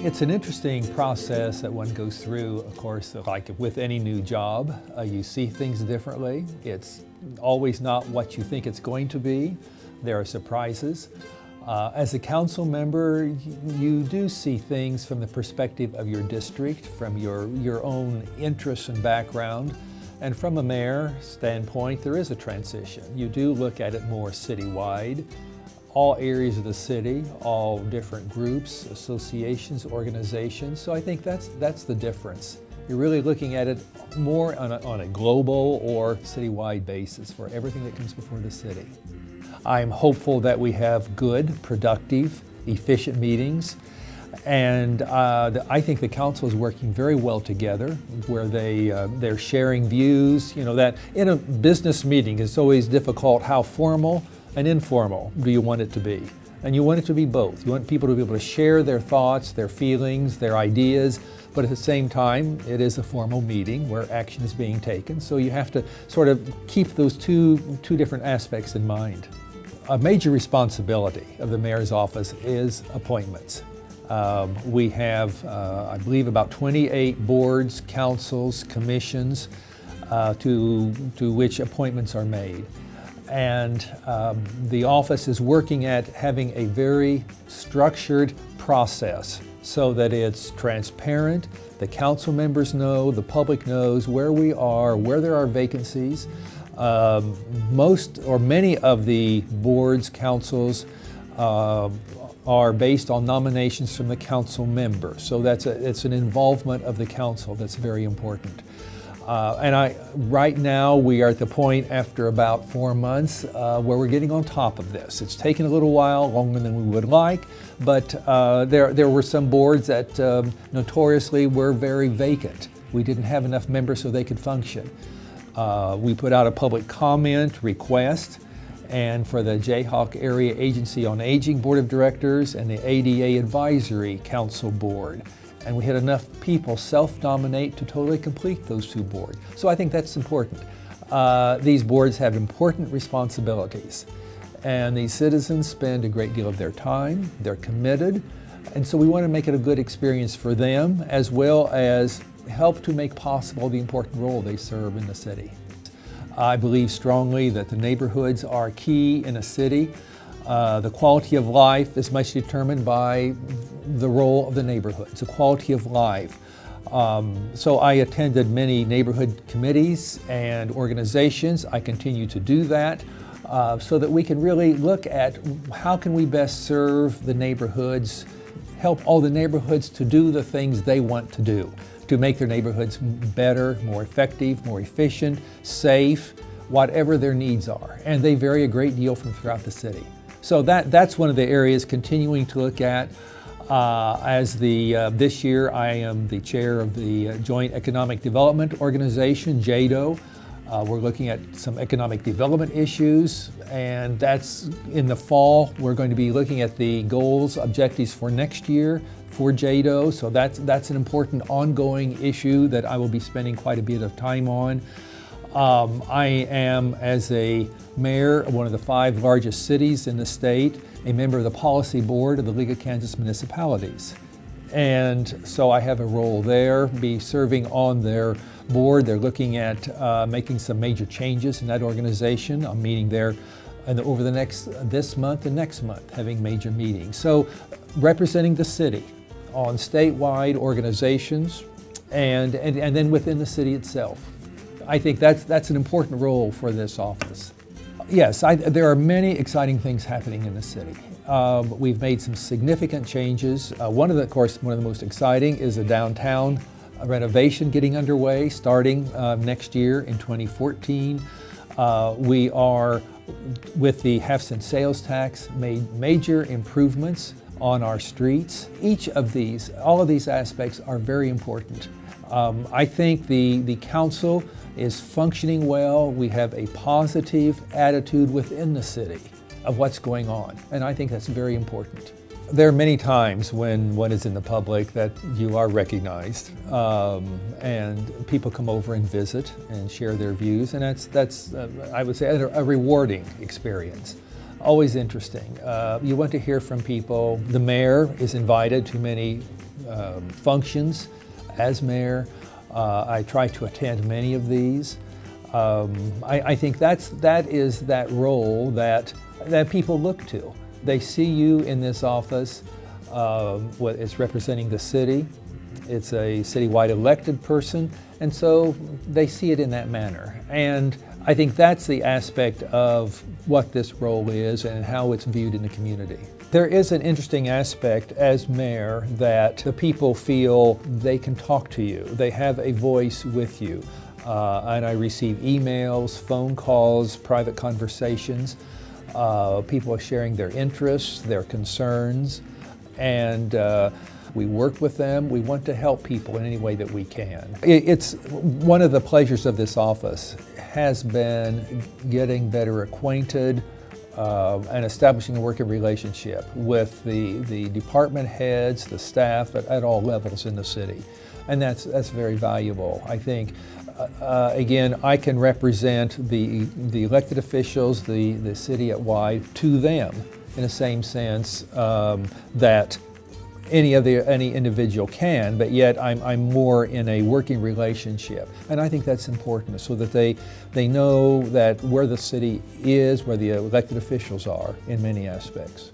It's an interesting process that one goes through, of course, like with any new job. You see things differently. It's always not what you think it's going to be. There are surprises. As a council member, you do see things from the perspective of your district, from your own interests and background. And from a mayor standpoint, there is a transition. You do look at it more citywide. All areas of the city, all different groups, associations, organizations. So I think that's the difference. You're really looking at it more on a global or citywide basis for everything that comes before the city. I'm hopeful that we have good, productive, efficient meetings. And I think the council is working very well together, where they're sharing views. You know, that in a business meeting, it's always difficult how formal and informal do you want it to be? And you want it to be both. You want people to be able to share their thoughts, their feelings, their ideas, but at the same time, it is a formal meeting where action is being taken. So you have to sort of keep those two different aspects in mind. A major responsibility of the mayor's office is appointments. We have, I believe, about 28 boards, councils, commissions to which appointments are made. And the office is working at having a very structured process so that it's transparent, the council members know, the public knows where we are, where there are vacancies. Most or many of the boards, councils are based on nominations from the council members. So it's an involvement of the council that's very important. Right now we are at the point after about 4 months where we're getting on top of this. It's taken a little while, longer than we would like, but there were some boards that notoriously were very vacant. We didn't have enough members so they could function. We put out a public comment request, and for the Jayhawk Area Agency on Aging Board of Directors and the ADA Advisory Council Board. And we had enough people self-nominate to totally complete those two boards. So I think that's important. These boards have important responsibilities, and these citizens spend a great deal of their time, they're committed, and so we want to make it a good experience for them, as well as help to make possible the important role they serve in the city. I believe strongly that the neighborhoods are key in a city. The quality of life is much determined by the role of the neighborhoods, the quality of life. So I attended many neighborhood committees and organizations. I continue to do that so that we can really look at how can we best serve the neighborhoods, help all the neighborhoods to do the things they want to do, to make their neighborhoods better, more effective, more efficient, safe, whatever their needs are. And they vary a great deal from throughout the city. So that's one of the areas continuing to look at. This year I am the chair of the Joint Economic Development Organization, JADO. We're looking at some economic development issues, and that's in the fall. We're going to be looking at the goals, objectives for next year for JADO. So that's an important ongoing issue that I will be spending quite a bit of time on. I am, as a mayor of one of the 5 largest cities in the state, a member of the policy board of the League of Kansas Municipalities. And so I have a role there, be serving on their board. They're looking at making some major changes in that organization. I'm meeting there over this month and next month, having major meetings. So representing the city on statewide organizations and then within the city itself. I think that's an important role for this office. Yes, there are many exciting things happening in the city. We've made some significant changes. One of the most exciting is a downtown renovation getting underway starting next year in 2014. We are, with the half-cent sales tax, made major improvements on our streets. All of these aspects are very important. I think the council is functioning well. We have a positive attitude within the city of what's going on, and I think that's very important. There are many times when one is in the public that you are recognized, and people come over and visit and share their views, and that's I would say, a rewarding experience. always interesting. You want to hear from people. The mayor is invited to many functions as mayor. I try to attend many of these. I think that is that role that people look to. They see you in this office. It's representing the city. It's a citywide elected person, and so they see it in that manner. And I think that's the aspect of what this role is and how it's viewed in the community. There is an interesting aspect as mayor that the people feel they can talk to you. They have a voice with you. And I receive emails, phone calls, private conversations. People are sharing their interests, their concerns, and we work with them. We want to help people in any way that we can. It's one of the pleasures of this office has been getting better acquainted and establishing a working relationship with the department heads, the staff at all levels in the city. And that's very valuable. I think, again, I can represent the elected officials, the city at wide, to them in the same sense that any individual can, but yet I'm more in a working relationship. And I think that's important so that they know that where the city is, where the elected officials are in many aspects.